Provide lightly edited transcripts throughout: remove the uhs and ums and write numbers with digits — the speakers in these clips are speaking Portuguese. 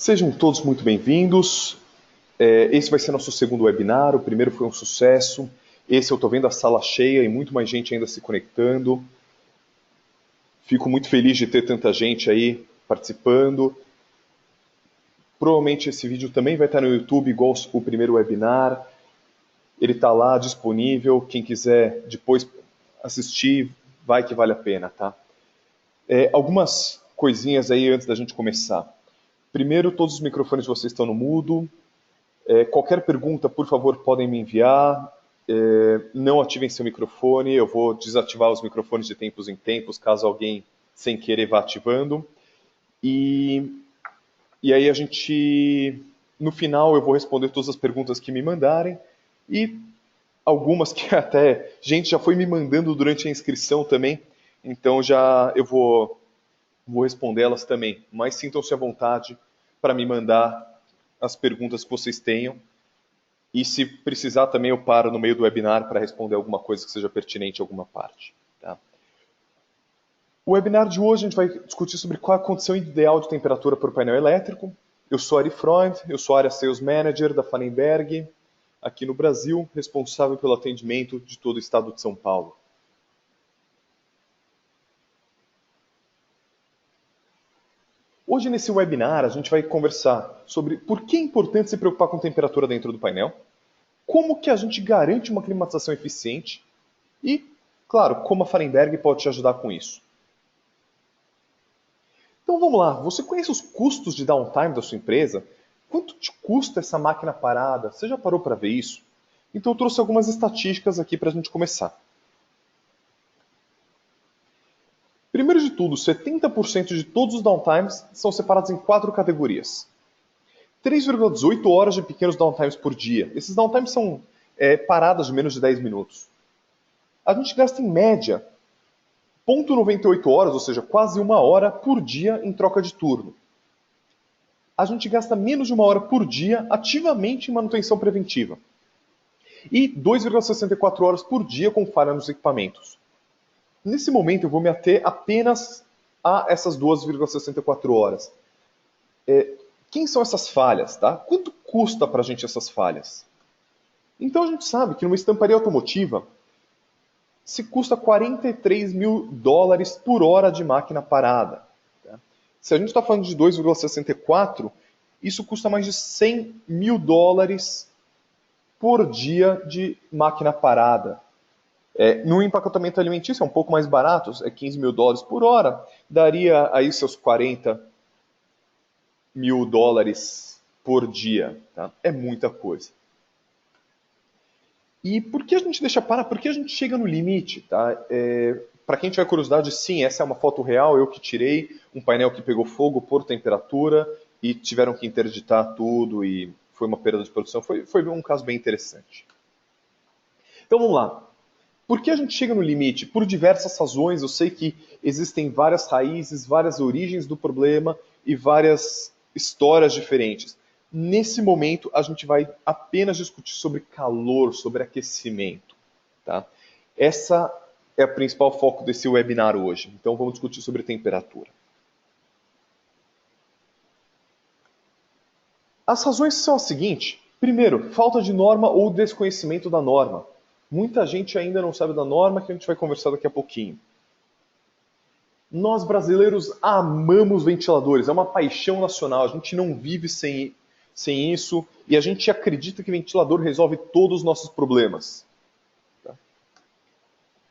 Sejam todos muito bem-vindos. Esse vai ser nosso segundo webinar. O primeiro foi um sucesso. Esse eu estou vendo a sala cheia e muito mais gente ainda se conectando. Fico muito feliz de ter tanta gente aí participando. Provavelmente esse vídeo também vai estar no YouTube, igual o primeiro webinar. Ele está lá disponível. Quem quiser depois assistir, vai que vale a pena, tá? Algumas coisinhas aí antes da gente começar. Primeiro, todos os microfones de vocês estão no mudo. Qualquer pergunta, por favor, podem me enviar. Não ativem seu microfone, eu vou desativar os microfones de tempos em tempos, caso alguém sem querer vá ativando. E aí no final eu vou responder todas as perguntas que me mandarem e algumas que até gente já foi me mandando durante a inscrição também, então eu vou responder elas também. Mas sintam-se à vontade para me mandar as perguntas que vocês tenham. E se precisar também eu paro no meio do webinar para responder alguma coisa que seja pertinente a alguma parte. Tá? O webinar de hoje a gente vai discutir sobre qual é a condição ideal de temperatura para o painel elétrico. Eu sou Ari Freund, eu sou Área Sales Manager da Fallenberg, aqui no Brasil, responsável pelo atendimento de todo o estado de São Paulo. Hoje nesse webinar a gente vai conversar sobre por que é importante se preocupar com temperatura dentro do painel, como que a gente garante uma climatização eficiente e, claro, como a Fallenberg pode te ajudar com isso. Então vamos lá, você conhece os custos de downtime da sua empresa? Quanto te custa essa máquina parada? Você já parou para ver isso? Então eu trouxe algumas estatísticas aqui para a gente começar. Primeiro de tudo, 70% de todos os downtimes são separados em 4 categorias. 3,18 horas de pequenos downtimes por dia. Esses downtimes são paradas de menos de 10 minutos. A gente gasta em média 0,98 horas, ou seja, quase 1 hora por dia em troca de turno. A gente gasta menos de 1 hora por dia ativamente em manutenção preventiva. E 2,64 horas por dia com falha nos equipamentos. Nesse momento eu vou me ater apenas a essas 2,64 horas. Quem são essas falhas? Tá? Quanto custa para a gente essas falhas? Então a gente sabe que numa estamparia automotiva se custa $43 mil por hora de máquina parada. Tá? Se a gente está falando de 2,64, isso custa mais de $100 mil por dia de máquina parada. No empacotamento alimentício é um pouco mais barato, é $15 mil por hora, daria aí seus $40 mil por dia. Tá? É muita coisa. E por que a gente deixa parar? Por que a gente chega no limite? Tá? Para quem tiver curiosidade, sim, essa é uma foto real, eu que tirei, um painel que pegou fogo por temperatura e tiveram que interditar tudo e foi uma perda de produção. Foi um caso bem interessante. Então vamos lá. Por que a gente chega no limite? Por diversas razões. Eu sei que existem várias raízes, várias origens do problema e várias histórias diferentes. Nesse momento, a gente vai apenas discutir sobre calor, sobre aquecimento. Tá? Essa é o principal foco desse webinar hoje. Então vamos discutir sobre temperatura. As razões são as seguintes. Primeiro, falta de norma ou desconhecimento da norma. Muita gente ainda não sabe da norma, que a gente vai conversar daqui a pouquinho. Nós brasileiros amamos ventiladores, é uma paixão nacional, a gente não vive sem isso e a gente acredita que ventilador resolve todos os nossos problemas. Tá?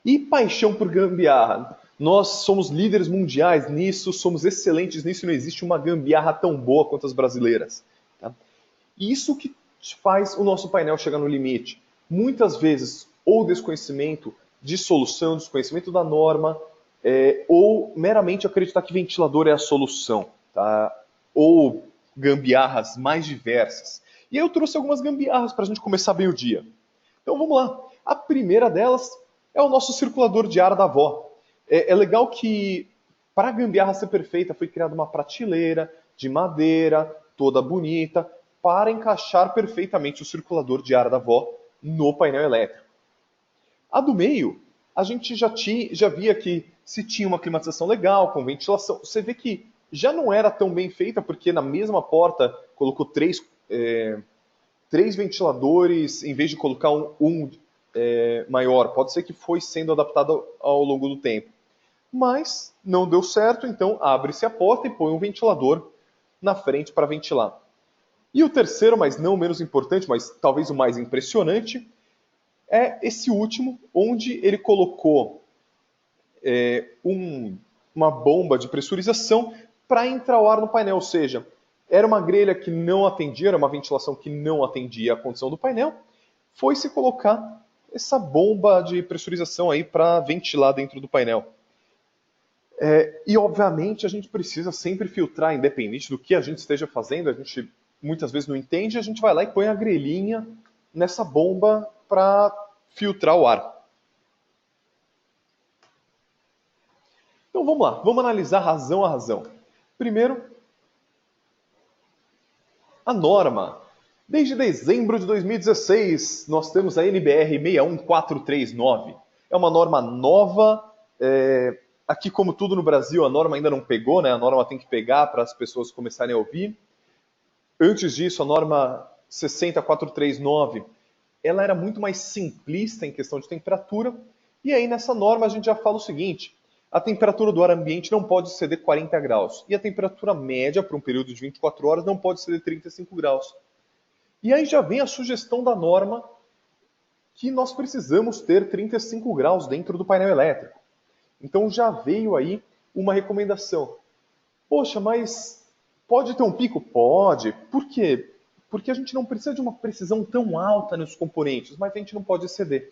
E paixão por gambiarra. Nós somos líderes mundiais nisso, somos excelentes nisso e não existe uma gambiarra tão boa quanto as brasileiras. Tá? E isso que faz o nosso painel chegar no limite. Muitas vezes, ou desconhecimento de solução, desconhecimento da norma, ou meramente acreditar que ventilador é a solução, tá? Ou gambiarras mais diversas. E aí eu trouxe algumas gambiarras para a gente começar bem o dia. Então vamos lá. A primeira delas é o nosso circulador de ar da avó. É legal que, para a gambiarra ser perfeita, foi criada uma prateleira de madeira, toda bonita, para encaixar perfeitamente o circulador de ar da avó no painel elétrico. A do meio, a gente já via que se tinha uma climatização legal, com ventilação, você vê que já não era tão bem feita, porque na mesma porta colocou três ventiladores, em vez de colocar um maior. Pode ser que foi sendo adaptado ao longo do tempo. Mas não deu certo, então abre-se a porta e põe um ventilador na frente para ventilar. E o terceiro, mas não menos importante, mas talvez o mais impressionante, é esse último, onde ele colocou uma bomba de pressurização para entrar o ar no painel, ou seja, era uma grelha que não atendia, era uma ventilação que não atendia a condição do painel, foi-se colocar essa bomba de pressurização aí para ventilar dentro do painel. E obviamente a gente precisa sempre filtrar, independente do que a gente esteja fazendo, a gente muitas vezes não entende, a gente vai lá e põe a grelhinha nessa bomba para filtrar o ar. Então vamos lá, vamos analisar razão a razão. Primeiro, a norma. Desde dezembro de 2016, nós temos a NBR 61439. É uma norma nova. Aqui, como tudo no Brasil, a norma ainda não pegou, né? A norma tem que pegar para as pessoas começarem a ouvir. Antes disso, a norma 60439, ela era muito mais simplista em questão de temperatura. E aí, nessa norma, a gente já fala o seguinte: a temperatura do ar ambiente não pode exceder 40 graus. E a temperatura média para um período de 24 horas não pode exceder 35 graus. E aí já vem a sugestão da norma que nós precisamos ter 35 graus dentro do painel elétrico. Então já veio aí uma recomendação. Poxa, mas pode ter um pico? Pode. Por quê? Porque a gente não precisa de uma precisão tão alta nos componentes, mas a gente não pode exceder.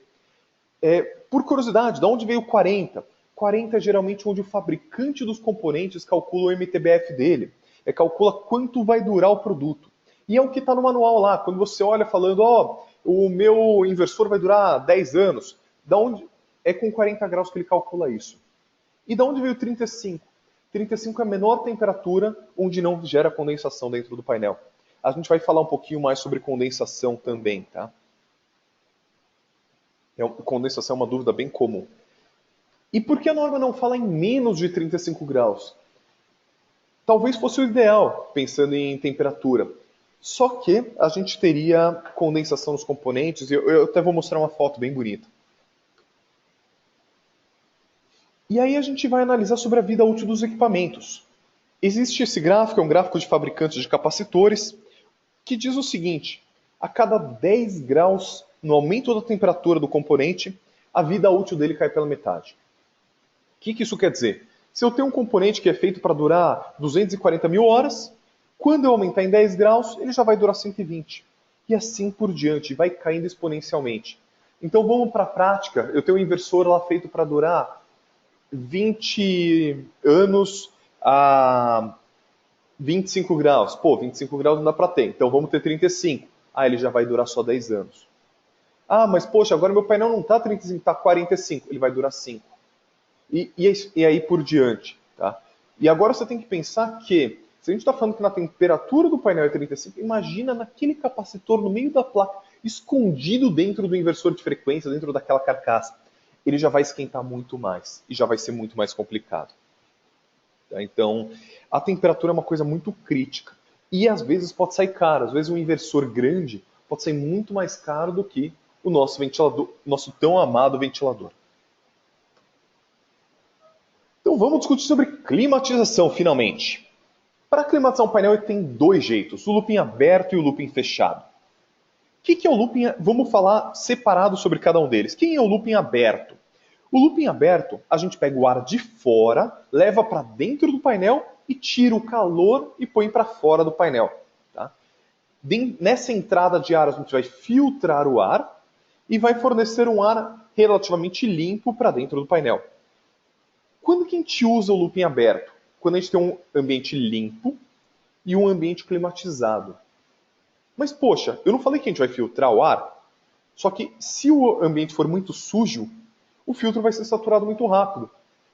Por curiosidade, de onde veio 40? 40 é geralmente onde o fabricante dos componentes calcula o MTBF dele. Calcula quanto vai durar o produto. E é o que está no manual lá. Quando você olha falando, o meu inversor vai durar 10 anos. Da onde? É com 40 graus que ele calcula isso. E da onde veio 35? 35 é a menor temperatura onde não gera condensação dentro do painel. A gente vai falar um pouquinho mais sobre condensação também, tá? Condensação é uma dúvida bem comum. E por que a norma não fala em menos de 35 graus? Talvez fosse o ideal, pensando em temperatura. Só que a gente teria condensação nos componentes, e eu até vou mostrar uma foto bem bonita. E aí a gente vai analisar sobre a vida útil dos equipamentos. Existe esse gráfico, é um gráfico de fabricantes de capacitores, que diz o seguinte: a cada 10 graus no aumento da temperatura do componente, a vida útil dele cai pela metade. O que isso quer dizer? Se eu tenho um componente que é feito para durar 240 mil horas, quando eu aumentar em 10 graus, ele já vai durar 120. E assim por diante, vai caindo exponencialmente. Então vamos para a prática. Eu tenho um inversor lá feito para durar 20 anos a 25 graus. 25 graus não dá para ter, então vamos ter 35. Ele já vai durar só 10 anos. Mas poxa, agora meu painel não está 35, está 45. Ele vai durar 5. E aí por diante. Tá? E agora você tem que pensar que, se a gente está falando que na temperatura do painel é 35, imagina naquele capacitor no meio da placa, escondido dentro do inversor de frequência, dentro daquela carcaça. Ele já vai esquentar muito mais e já vai ser muito mais complicado. Tá? Então, a temperatura é uma coisa muito crítica. E às vezes pode sair caro. Às vezes um inversor grande pode sair muito mais caro do que o nosso ventilador, nosso tão amado ventilador. Então vamos discutir sobre climatização, finalmente. Para climatizar um painel tem dois jeitos, o looping aberto e o looping fechado. O que é o looping? Vamos falar separado sobre cada um deles. Quem é o looping aberto? O looping aberto, a gente pega o ar de fora, leva para dentro do painel e tira o calor e põe para fora do painel. Tá? Nessa entrada de ar, a gente vai filtrar o ar e vai fornecer um ar relativamente limpo para dentro do painel. Quando que a gente usa o looping aberto? Quando a gente tem um ambiente limpo e um ambiente climatizado. Mas, poxa, eu não falei que a gente vai filtrar o ar? Só que se o ambiente for muito sujo, o filtro vai ser saturado muito rápido.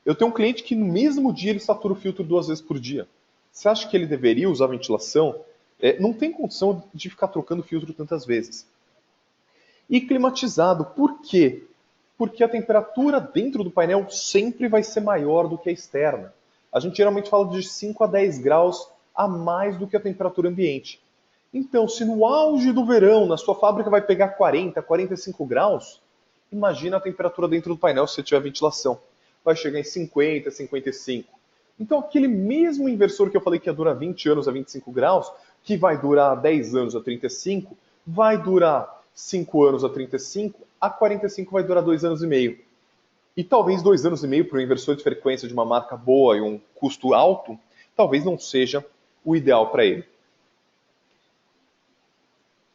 Eu tenho um cliente que no mesmo dia ele satura o filtro 2 vezes por dia. Você acha que ele deveria usar ventilação? Não tem condição de ficar trocando filtro tantas vezes. E climatizado, por quê? Porque a temperatura dentro do painel sempre vai ser maior do que a externa. a gente geralmente fala de 5 a 10 graus a mais do que a temperatura ambiente. Então, se no auge do verão, na sua fábrica vai pegar 40, 45 graus, imagina a temperatura dentro do painel se tiver ventilação. Vai chegar em 50, 55. Então, aquele mesmo inversor que eu falei que ia durar 20 anos a 25 graus, que vai durar 10 anos a 35, vai durar 5 anos a 35, a 45 vai durar 2 anos e meio. E talvez 2 anos e meio para um inversor de frequência de uma marca boa e um custo alto, talvez não seja o ideal para ele.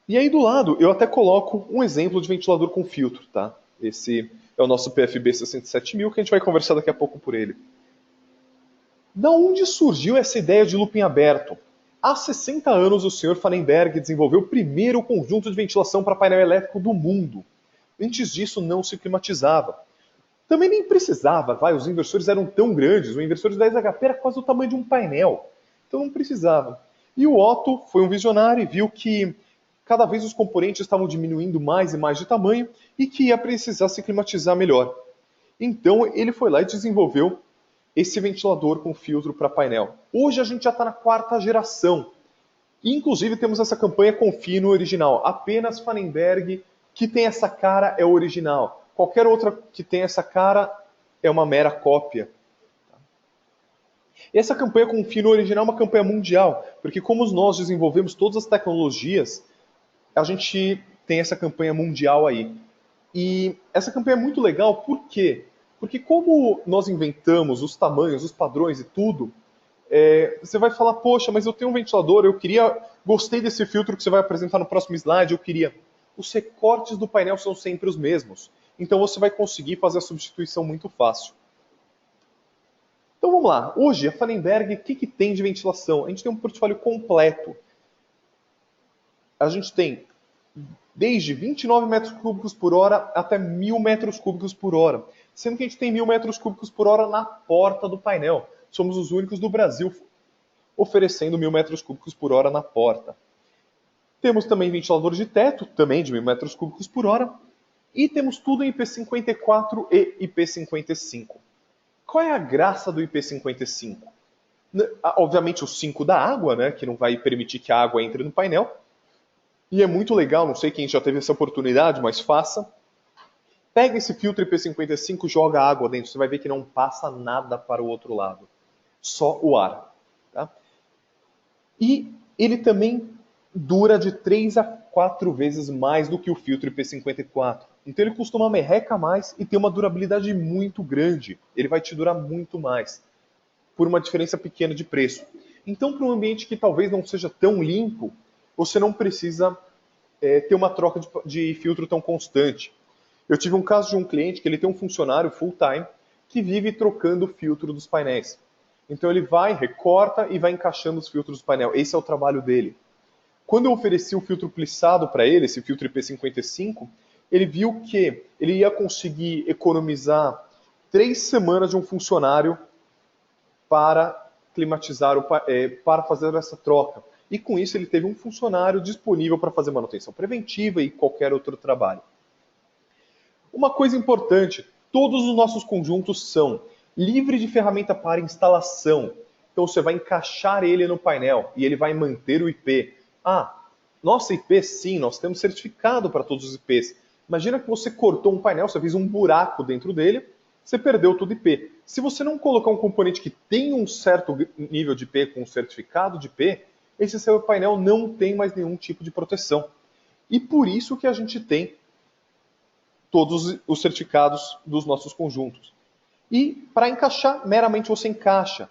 E aí do lado, eu até coloco um exemplo de ventilador com filtro, tá? Esse é o nosso PFB 67000, que a gente vai conversar daqui a pouco por ele. Da onde surgiu essa ideia de looping aberto? Há 60 anos, o Sr. Fallenberg desenvolveu o primeiro conjunto de ventilação para painel elétrico do mundo. Antes disso, não se climatizava. Também nem precisava, os inversores eram tão grandes, o inversor de 10 HP era quase o tamanho de um painel. Então não precisava. E o Otto foi um visionário e viu que cada vez os componentes estavam diminuindo mais e mais de tamanho e que ia precisar se climatizar melhor. Então ele foi lá e desenvolveu esse ventilador com filtro para painel. Hoje a gente já está na 4ª geração. E, inclusive temos essa campanha Confie no Original. Apenas Fallenberg que tem essa cara é o original. Qualquer outra que tenha essa cara é uma mera cópia. E essa campanha Confie no Original é uma campanha mundial, porque como nós desenvolvemos todas as tecnologias, a gente tem essa campanha mundial aí. E essa campanha é muito legal, por quê? Porque como nós inventamos os tamanhos, os padrões e tudo, você vai falar, poxa, mas eu tenho um ventilador, gostei desse filtro que você vai apresentar no próximo slide, eu queria. Os recortes do painel são sempre os mesmos. Então você vai conseguir fazer a substituição muito fácil. Então vamos lá. Hoje, a Fallenberg, o que tem de ventilação? A gente tem um portfólio completo. A gente tem desde 29 metros cúbicos por hora até 1000 metros cúbicos por hora. Sendo que a gente tem 1000 metros cúbicos por hora na porta do painel. Somos os únicos do Brasil oferecendo 1000 metros cúbicos por hora na porta. Temos também ventiladores de teto, também de 1000 metros cúbicos por hora. E temos tudo em IP54 e IP55. Qual é a graça do IP55? Obviamente o 5 da água, né, que não vai permitir que a água entre no painel. E é muito legal, não sei quem já teve essa oportunidade, mas faça. Pega esse filtro IP55 e joga água dentro. Você vai ver que não passa nada para o outro lado. Só o ar. Tá? E ele também dura de 3 a 4 vezes mais do que o filtro IP54. Então ele custa uma merreca a mais e tem uma durabilidade muito grande. Ele vai te durar muito mais, por uma diferença pequena de preço. Então, para um ambiente que talvez não seja tão limpo, você não precisa ter uma troca de filtro tão constante. Eu tive um caso de um cliente que ele tem um funcionário full-time que vive trocando o filtro dos painéis. Então ele vai, recorta e vai encaixando os filtros do painel. Esse é o trabalho dele. Quando eu ofereci o filtro plissado para ele, esse filtro IP55, ele viu que ele ia conseguir economizar 3 semanas de um funcionário para climatizar, para fazer essa troca. E com isso ele teve um funcionário disponível para fazer manutenção preventiva e qualquer outro trabalho. Uma coisa importante, todos os nossos conjuntos são livres de ferramenta para instalação. Então você vai encaixar ele no painel e ele vai manter o IP. Nossa IP sim, nós temos certificado para todos os IPs. Imagina que você cortou um painel, você fez um buraco dentro dele, você perdeu todo o IP. Se você não colocar um componente que tem um certo nível de IP com um certificado de IP, esse seu painel não tem mais nenhum tipo de proteção. E por isso que a gente tem todos os certificados dos nossos conjuntos. E para encaixar, meramente você encaixa.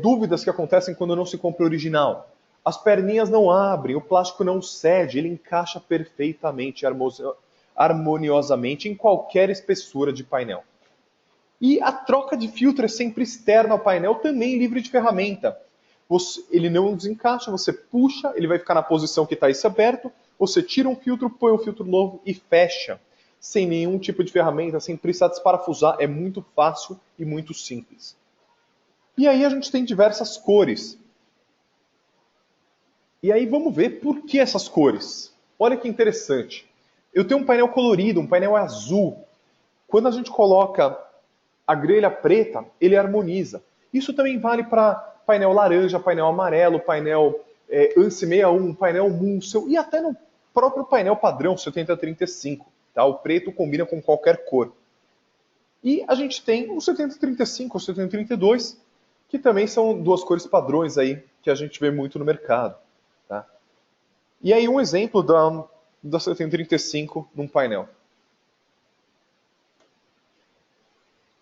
Dúvidas que acontecem quando não se compra o original. As perninhas não abrem, o plástico não cede, ele encaixa perfeitamente, harmoniosamente em qualquer espessura de painel. E a troca de filtro é sempre externa ao painel, também livre de ferramenta. Ele não desencaixa, você puxa, ele vai ficar na posição que está isso aberto, você tira um filtro, põe um filtro novo e fecha. Sem nenhum tipo de ferramenta, sem precisar desparafusar, é muito fácil e muito simples. E aí a gente tem diversas cores. E aí vamos ver por que essas cores. Olha que interessante. Eu tenho um painel colorido, um painel azul. Quando a gente coloca a grelha preta, ele harmoniza. Isso também vale para painel laranja, painel amarelo, painel ANSI 61, painel Munsell e até no próprio painel padrão 7035. Tá? O preto combina com qualquer cor. E a gente tem o 7035 ou 7032, que também são duas cores padrões aí que a gente vê muito no mercado. Tá? E aí um exemplo da 7035 num painel.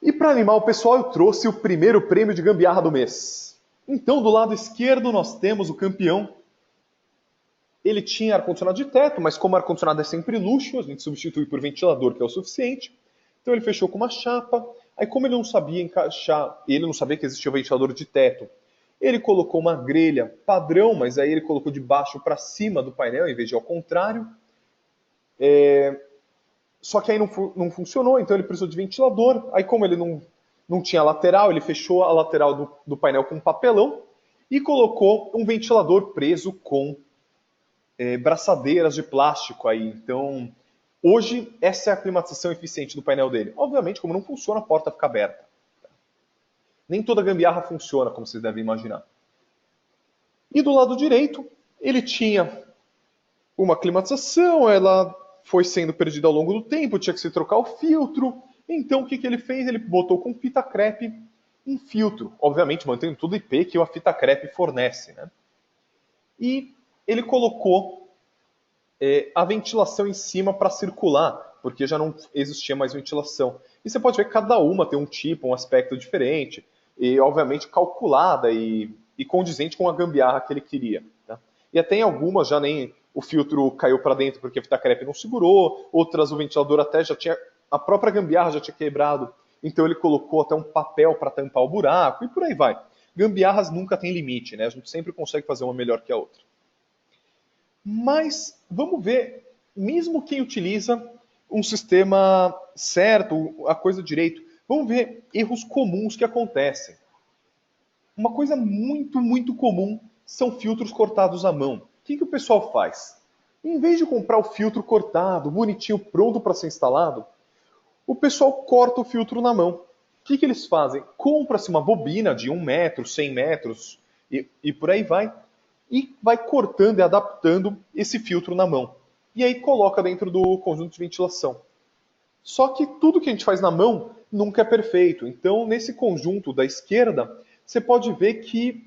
E para animar o pessoal, eu trouxe o primeiro prêmio de gambiarra do mês. Então, do lado esquerdo, nós temos o campeão. Ele tinha ar-condicionado de teto, mas como ar-condicionado é sempre luxo, a gente substitui por ventilador, que é o suficiente. Então ele fechou com uma chapa. Aí como ele não sabia encaixar, ele não sabia que existia o ventilador de teto, ele colocou uma grelha padrão, mas aí ele colocou de baixo para cima do painel, em vez de ao contrário. Só que aí não funcionou, então ele precisou de ventilador. Aí como ele não tinha lateral, ele fechou a lateral do painel com papelão e colocou um ventilador preso com braçadeiras de plástico aí. Então, hoje, essa é a climatização eficiente do painel dele. Obviamente, como não funciona, a porta fica aberta. Nem toda gambiarra funciona, como vocês devem imaginar. E do lado direito, ele tinha uma climatização, ela foi sendo perdida ao longo do tempo, tinha que se trocar o filtro. Então, o que ele fez? Ele botou com fita crepe um filtro, obviamente mantendo tudo IP que a fita crepe fornece, né? E ele colocou a ventilação em cima para circular, porque já não existia mais ventilação. E você pode ver que cada uma tem um tipo, um aspecto diferente, e obviamente calculada e condizente com a gambiarra que ele queria. Tá? E até em algumas já nem o filtro caiu para dentro porque a fita crepe não segurou, outras o ventilador até já tinha, a própria gambiarra já tinha quebrado, então ele colocou até um papel para tampar o buraco e por aí vai. Gambiarras nunca tem limite, né? A gente sempre consegue fazer uma melhor que a outra. Mas vamos ver, mesmo quem utiliza um sistema certo, a coisa direito, vamos ver erros comuns que acontecem. Uma coisa muito comum são filtros cortados à mão. O que o pessoal faz? Em vez de comprar o filtro cortado, bonitinho, pronto para ser instalado, o pessoal corta o filtro na mão. O que eles fazem? Compra-se uma bobina de 1 metro, 100 metros e por aí vai, e vai cortando e adaptando esse filtro na mão. E aí coloca dentro do conjunto de ventilação. Só que tudo que a gente faz na mão nunca é perfeito. Então, nesse conjunto da esquerda, você pode ver que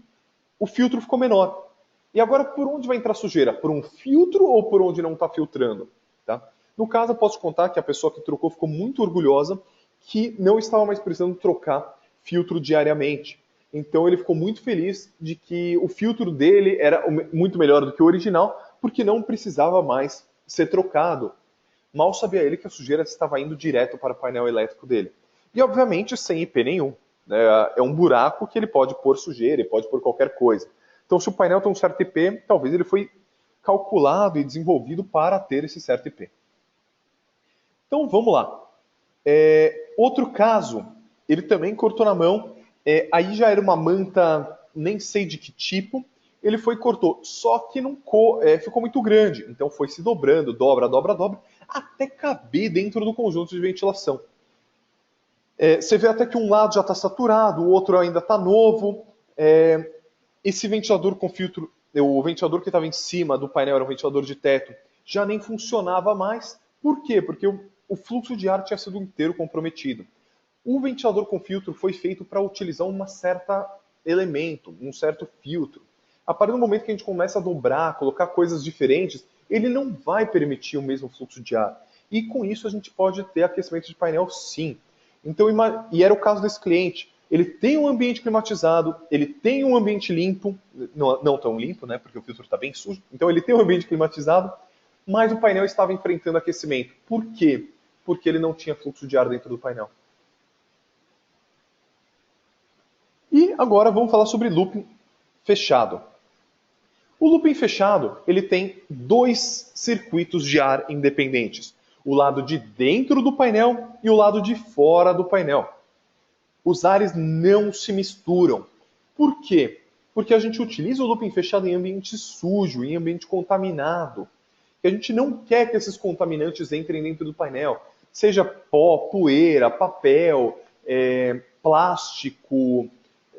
o filtro ficou menor. E agora, por onde vai entrar sujeira? Por um filtro ou por onde não está filtrando? Tá? No caso, eu posso contar que a pessoa que trocou ficou muito orgulhosa que não estava mais precisando trocar filtro diariamente. Então ele ficou muito feliz de que o filtro dele era muito melhor do que o original, porque não precisava mais ser trocado. Mal sabia ele que a sujeira estava indo direto para o painel elétrico dele. E obviamente sem IP nenhum. É um buraco que ele pode pôr sujeira, ele pode pôr qualquer coisa. Então se o painel tem um certo IP, talvez ele foi calculado e desenvolvido para ter esse certo IP. Então vamos lá. Outro caso, ele também cortou na mão, aí já era uma manta, nem sei de que tipo, ele foi e cortou, só que não ficou muito grande, então foi se dobrando, dobra, até caber dentro do conjunto de ventilação. Você vê até que um lado já está saturado, o outro ainda está novo. Esse ventilador com filtro, o ventilador que estava em cima do painel era um ventilador de teto, já nem funcionava mais. Por quê? Porque o fluxo de ar tinha sido inteiro comprometido. O ventilador com filtro foi feito para utilizar um certo elemento, um certo filtro. A partir do momento que a gente começa a dobrar, colocar coisas diferentes, ele não vai permitir o mesmo fluxo de ar. E com isso a gente pode ter aquecimento de painel sim. Então, e era o caso desse cliente. Ele tem um ambiente climatizado, ele tem um ambiente limpo, não tão limpo, né, porque o filtro está bem sujo. Então ele tem um ambiente climatizado, mas o painel estava enfrentando aquecimento. Por quê? Porque ele não tinha fluxo de ar dentro do painel. E agora vamos falar sobre looping fechado. O looping fechado, ele tem dois circuitos de ar independentes. O lado de dentro do painel e o lado de fora do painel. Os ares não se misturam. Por quê? Porque a gente utiliza o looping fechado em ambiente sujo, em ambiente contaminado. E a gente não quer que esses contaminantes entrem dentro do painel. Seja pó, poeira, papel, plástico,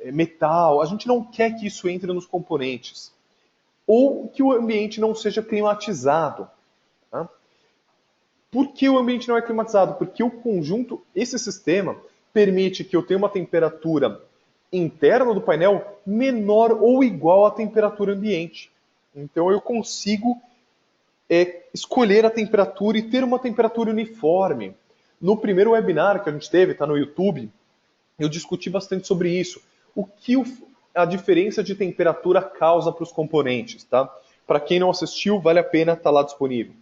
metal, a gente não quer que isso entre nos componentes. Ou que o ambiente não seja climatizado. Tá? Por que o ambiente não é climatizado? Porque o conjunto, esse sistema, permite que eu tenha uma temperatura interna do painel menor ou igual à temperatura ambiente. Então eu consigo escolher a temperatura e ter uma temperatura uniforme. No primeiro webinar que a gente teve, está no YouTube, eu discuti bastante sobre isso. O que a diferença de temperatura causa para os componentes, tá? Para quem não assistiu, vale a pena estar lá disponível.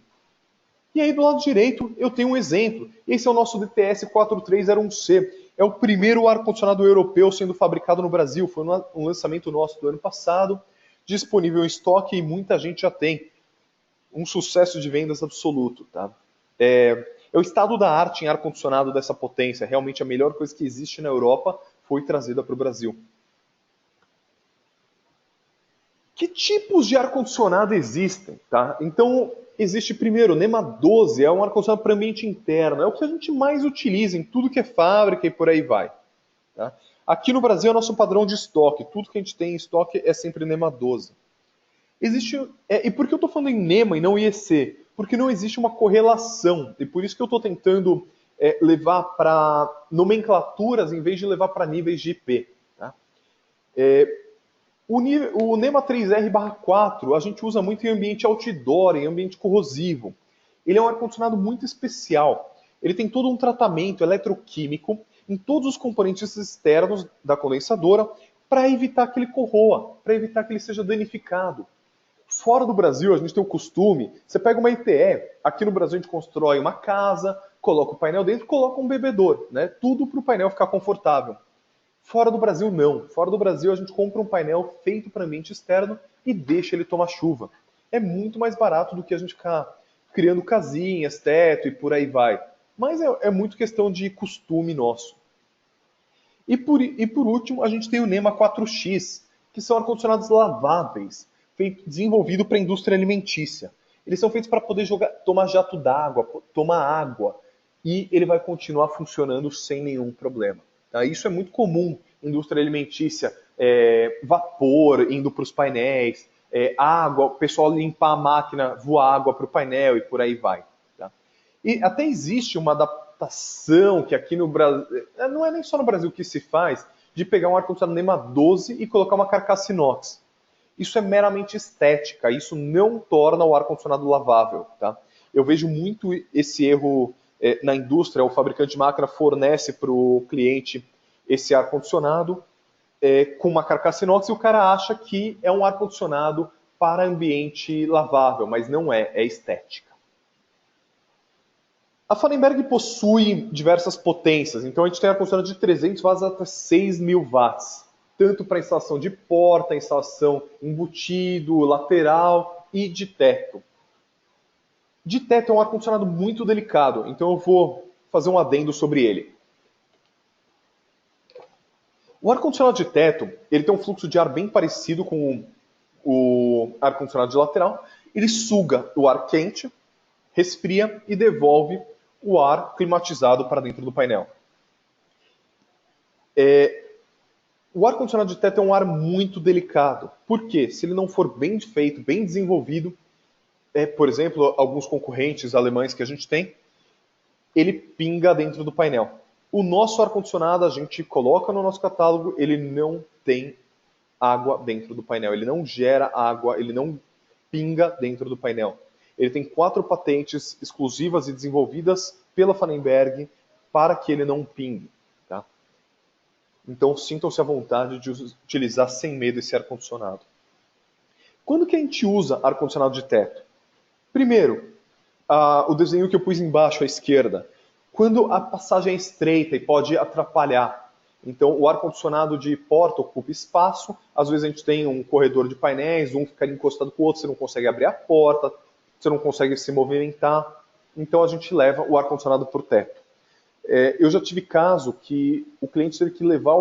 E aí do lado direito eu tenho um exemplo. Esse é o nosso DTS 4301C. É o primeiro ar-condicionado europeu sendo fabricado no Brasil. Foi um lançamento nosso do ano passado, disponível em estoque e muita gente já tem. Um sucesso de vendas absoluto. Tá? É o estado da arte em ar-condicionado dessa potência. Realmente a melhor coisa que existe na Europa foi trazida para o Brasil. Que tipos de ar-condicionado existem? Tá? Então, existe primeiro, o NEMA 12, é um ar-condicionado para ambiente interno. É o que a gente mais utiliza em tudo que é fábrica e por aí vai. Tá? Aqui no Brasil é o nosso padrão de estoque. Tudo que a gente tem em estoque é sempre NEMA 12. E por que eu estou falando em NEMA e não IEC? Porque não existe uma correlação. E por isso que eu estou tentando levar para nomenclaturas em vez de levar para níveis de IP. Tá? O NEMA 3R/4 a gente usa muito em ambiente outdoor, em ambiente corrosivo. Ele é um ar-condicionado muito especial. Ele tem todo um tratamento eletroquímico em todos os componentes externos da condensadora para evitar que ele corroa, para evitar que ele seja danificado. Fora do Brasil, a gente tem o costume, você pega uma ITE, aqui no Brasil a gente constrói uma casa, coloca o painel dentro, coloca um bebedor, né? Tudo para o painel ficar confortável. Fora do Brasil, não. Fora do Brasil, a gente compra um painel feito para ambiente externo e deixa ele tomar chuva. É muito mais barato do que a gente ficar criando casinhas, teto e por aí vai. Mas é muito questão de costume nosso. E por último, a gente tem o NEMA 4X, que são ar-condicionados laváveis, desenvolvido para a indústria alimentícia. Eles são feitos para poder tomar jato d'água, tomar água, e ele vai continuar funcionando sem nenhum problema. Tá? Isso é muito comum em indústria alimentícia, vapor indo para os painéis, água, o pessoal limpar a máquina, voar água para o painel e por aí vai. Tá? E até existe uma adaptação que aqui no Brasil, não é nem só no Brasil que se faz, de pegar um ar-condicionado NEMA 12 e colocar uma carcaça inox. Isso é meramente estética, isso não torna o ar-condicionado lavável. Tá? Eu vejo muito esse erro na indústria, o fabricante de máquina fornece para o cliente esse ar-condicionado com uma carcaça inox e o cara acha que é um ar-condicionado para ambiente lavável, mas não é, é estética. A Fallenberg possui diversas potências, então a gente tem ar-condicionado de 300 watts até 6.000 watts, tanto para instalação de porta, instalação embutido, lateral e de teto. De teto é um ar-condicionado muito delicado, então eu vou fazer um adendo sobre ele. O ar-condicionado de teto ele tem um fluxo de ar bem parecido com o ar-condicionado de lateral. Ele suga o ar quente, resfria e devolve o ar climatizado para dentro do painel. O ar-condicionado de teto é um ar muito delicado. Por quê? Se ele não for bem feito, bem desenvolvido, por exemplo, alguns concorrentes alemães que a gente tem, ele pinga dentro do painel. O nosso ar-condicionado a gente coloca no nosso catálogo, ele não tem água dentro do painel, ele não gera água, ele não pinga dentro do painel. Ele tem 4 patentes exclusivas e desenvolvidas pela Fallenberg para que ele não pingue. Tá? Então sintam-se à vontade de utilizar sem medo esse ar-condicionado. Quando que a gente usa ar-condicionado de teto? Primeiro, o desenho que eu pus embaixo à esquerda. Quando a passagem é estreita e pode atrapalhar. Então, o ar-condicionado de porta ocupa espaço. Às vezes a gente tem um corredor de painéis, um fica encostado com o outro, você não consegue abrir a porta, você não consegue se movimentar. Então, a gente leva o ar-condicionado para o teto. Eu já tive caso que o cliente teve que levar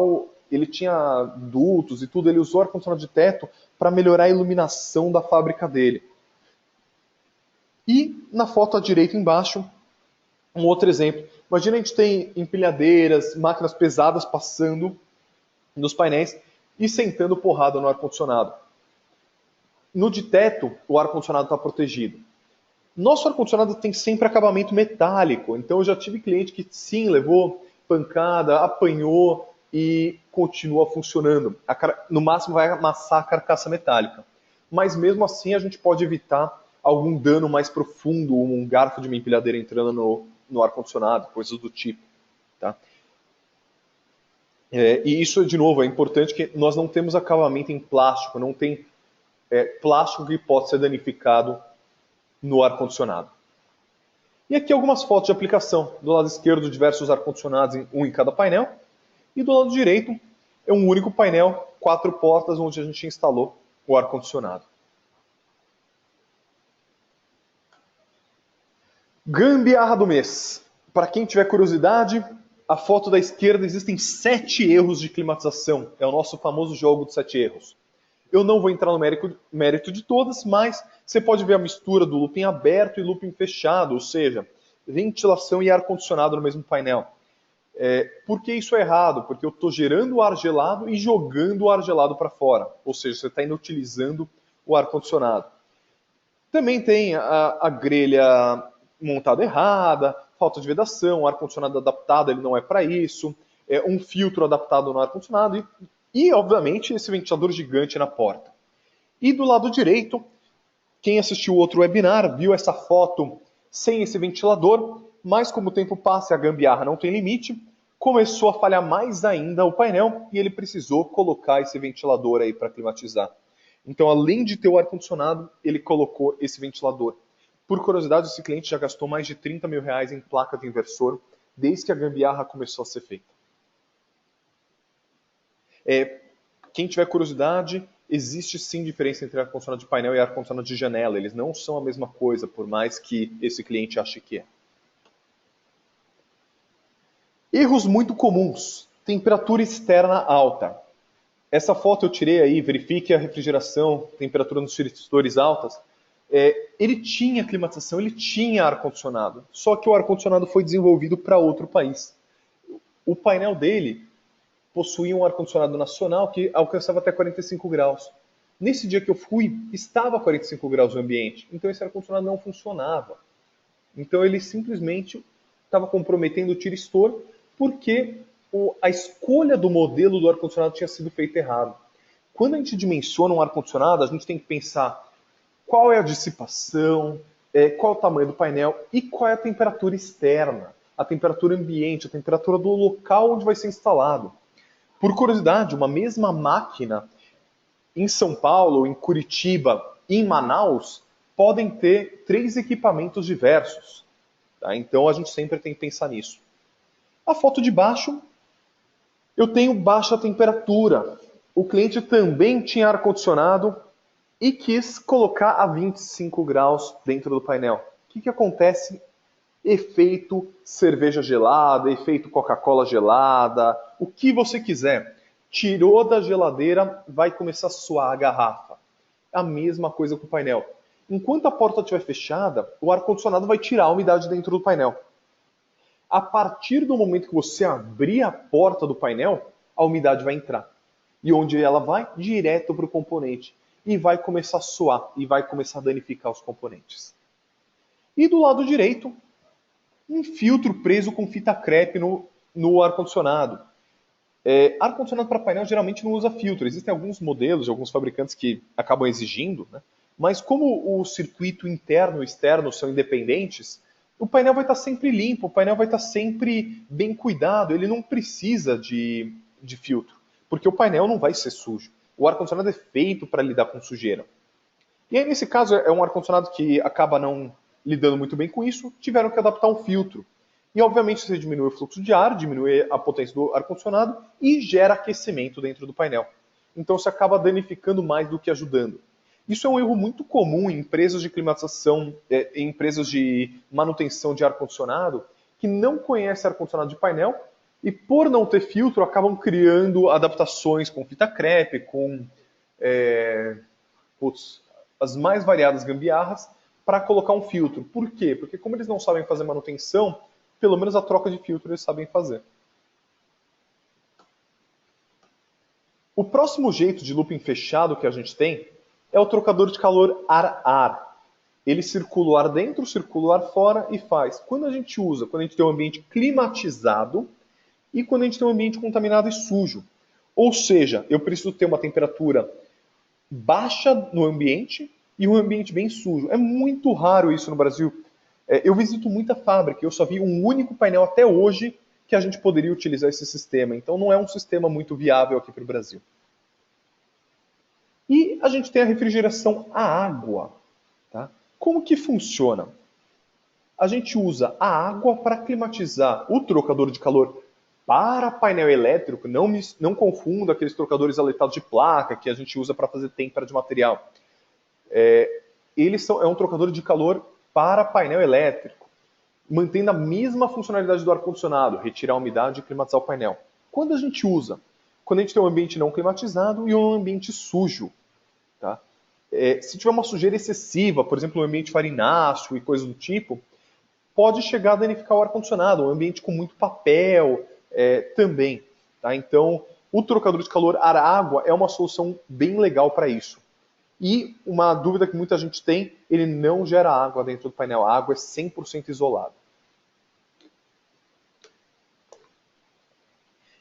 ele tinha dutos e tudo, ele usou ar-condicionado de teto para melhorar a iluminação da fábrica dele. E na foto à direita embaixo, um outro exemplo. Imagina a gente tem empilhadeiras, máquinas pesadas passando nos painéis e sentando porrada no ar-condicionado. No de teto, o ar-condicionado está protegido. Nosso ar-condicionado tem sempre acabamento metálico, então eu já tive cliente que sim, levou pancada, apanhou e continua funcionando. No máximo vai amassar a carcaça metálica. Mas mesmo assim a gente pode evitar algum dano mais profundo, um garfo de uma empilhadeira entrando no ar-condicionado, coisas do tipo. Tá? E isso, de novo, é importante que nós não temos acabamento em plástico, não tem plástico que possa ser danificado no ar-condicionado. E aqui algumas fotos de aplicação. Do lado esquerdo, diversos ar-condicionados, um em cada painel. E do lado direito, é um único painel, 4 portas, onde a gente instalou o ar-condicionado. Gambiarra do mês. Para quem tiver curiosidade, a foto da esquerda existem 7 erros de climatização. É o nosso famoso jogo de 7 erros. Eu não vou entrar no mérito de todas, mas você pode ver a mistura do looping aberto e looping fechado, ou seja, ventilação e ar-condicionado no mesmo painel. Por que isso é errado? Porque eu estou gerando ar gelado e jogando o ar gelado para fora, ou seja, você está inutilizando o ar-condicionado. Também tem a grelha montada errada, falta de vedação, ar-condicionado adaptado, ele não é para isso, um filtro adaptado no ar-condicionado e, obviamente, esse ventilador gigante na porta. E do lado direito, quem assistiu o outro webinar viu essa foto sem esse ventilador, mas como o tempo passa e a gambiarra não tem limite, começou a falhar mais ainda o painel e ele precisou colocar esse ventilador aí para climatizar. Então, além de ter o ar-condicionado, ele colocou esse ventilador. Por curiosidade, esse cliente já gastou mais de 30 mil reais em placa de inversor desde que a gambiarra começou a ser feita. Quem tiver curiosidade, existe sim diferença entre ar-condicionado de painel e ar-condicionado de janela. Eles não são a mesma coisa, por mais que esse cliente ache que é. Erros muito comuns. Temperatura externa alta. Essa foto eu tirei aí, verifique a refrigeração, temperatura nos extintores altas. Ele tinha climatização, ele tinha ar-condicionado, só que o ar-condicionado foi desenvolvido para outro país. O painel dele possuía um ar-condicionado nacional que alcançava até 45 graus. Nesse dia que eu fui, estava 45 graus no ambiente, então esse ar-condicionado não funcionava. Então ele simplesmente estava comprometendo o tira-extor porque a escolha do modelo do ar-condicionado tinha sido feita errado. Quando a gente dimensiona um ar-condicionado, a gente tem que pensar qual é a dissipação, qual é o tamanho do painel e qual é a temperatura externa, a temperatura ambiente, a temperatura do local onde vai ser instalado. Por curiosidade, uma mesma máquina em São Paulo, em Curitiba e em Manaus podem ter 3 equipamentos diversos. Tá? Então a gente sempre tem que pensar nisso. A foto de baixo, eu tenho baixa temperatura. O cliente também tinha ar-condicionado e quis colocar a 25 graus dentro do painel. O que acontece? Efeito cerveja gelada, efeito Coca-Cola gelada, o que você quiser. Tirou da geladeira, vai começar a suar a garrafa. A mesma coisa com o painel. Enquanto a porta estiver fechada, o ar-condicionado vai tirar a umidade dentro do painel. A partir do momento que você abrir a porta do painel, a umidade vai entrar. E onde ela vai? Direto para o componente. E vai começar a suar, e vai começar a danificar os componentes. E do lado direito, um filtro preso com fita crepe no ar-condicionado. Ar-condicionado para painel geralmente não usa filtro. Existem alguns modelos de alguns fabricantes que acabam exigindo, né? Mas como o circuito interno e externo são independentes, o painel vai estar sempre limpo, o painel vai estar sempre bem cuidado, ele não precisa de filtro, porque o painel não vai ser sujo. O ar-condicionado é feito para lidar com sujeira. E aí, nesse caso, é um ar-condicionado que acaba não lidando muito bem com isso, tiveram que adaptar um filtro. E, obviamente, você diminui o fluxo de ar, diminui a potência do ar-condicionado e gera aquecimento dentro do painel. Então, você acaba danificando mais do que ajudando. Isso é um erro muito comum em empresas de climatização, em empresas de manutenção de ar-condicionado, que não conhecem ar-condicionado de painel e, por não ter filtro, acabam criando adaptações com fita crepe, com as mais variadas gambiarras, para colocar um filtro. Por quê? Porque como eles não sabem fazer manutenção, pelo menos a troca de filtro eles sabem fazer. O próximo jeito de looping fechado que a gente tem é o trocador de calor ar-ar. Ele circula o ar dentro, circula o ar fora e faz. Quando a gente usa, quando a gente tem um ambiente climatizado e quando a gente tem um ambiente contaminado e sujo. Ou seja, eu preciso ter uma temperatura baixa no ambiente e um ambiente bem sujo. É muito raro isso no Brasil. Eu visito muita fábrica, eu só vi um único painel até hoje que a gente poderia utilizar esse sistema. Então não é um sistema muito viável aqui para o Brasil. E a gente tem a refrigeração à água. Tá? Como que funciona? A gente usa a água para climatizar o trocador de calor para painel elétrico. Não confunda aqueles trocadores aletados de placa que a gente usa para fazer têmpera de material. É um trocador de calor para painel elétrico, mantendo a mesma funcionalidade do ar-condicionado, retirar a umidade e climatizar o painel. Quando a gente usa? Quando a gente tem um ambiente não climatizado e um ambiente sujo. Tá? Se tiver uma sujeira excessiva, por exemplo, um ambiente farináceo e coisas do tipo, pode chegar a danificar o ar-condicionado, um ambiente com muito papel também. Tá? Então, o trocador de calor ar-água é uma solução bem legal para isso. E uma dúvida que muita gente tem, ele não gera água dentro do painel. A água é 100% isolada.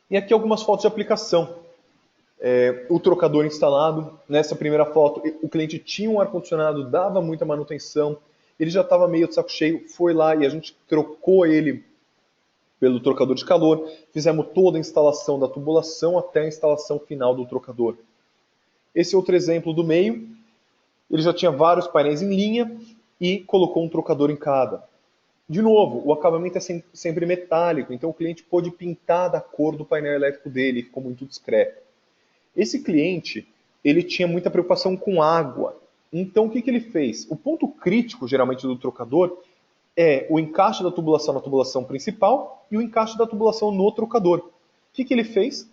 E aqui algumas fotos de aplicação. O trocador instalado. Nessa primeira foto, o cliente tinha um ar-condicionado, dava muita manutenção, ele já estava meio de saco cheio, foi lá e a gente trocou ele pelo trocador de calor, fizemos toda a instalação da tubulação até a instalação final do trocador. Esse outro exemplo do meio, ele já tinha vários painéis em linha e colocou um trocador em cada. De novo, o acabamento é sempre metálico, então o cliente pôde pintar da cor do painel elétrico dele, ficou muito discreto. Esse cliente, ele tinha muita preocupação com água. Então, o que ele fez? O ponto crítico, geralmente, do trocador é o encaixe da tubulação na tubulação principal e o encaixe da tubulação no trocador. O que ele fez?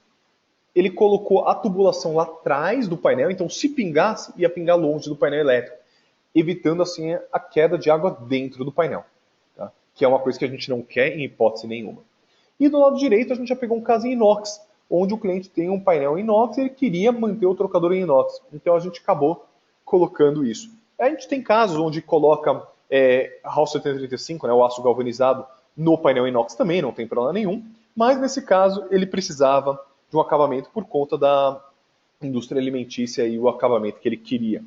Ele colocou a tubulação lá atrás do painel, então se pingasse, ia pingar longe do painel elétrico, evitando assim a queda de água dentro do painel, tá? Que é uma coisa que a gente não quer em hipótese nenhuma. E do lado direito a gente já pegou um caso em inox, onde o cliente tem um painel em inox e ele queria manter o trocador em inox. Então a gente acabou colocando isso. A gente tem casos onde coloca HAL 7035, né, o aço galvanizado, no painel inox também, não tem problema nenhum. Mas nesse caso ele precisava de um acabamento por conta da indústria alimentícia e o acabamento que ele queria.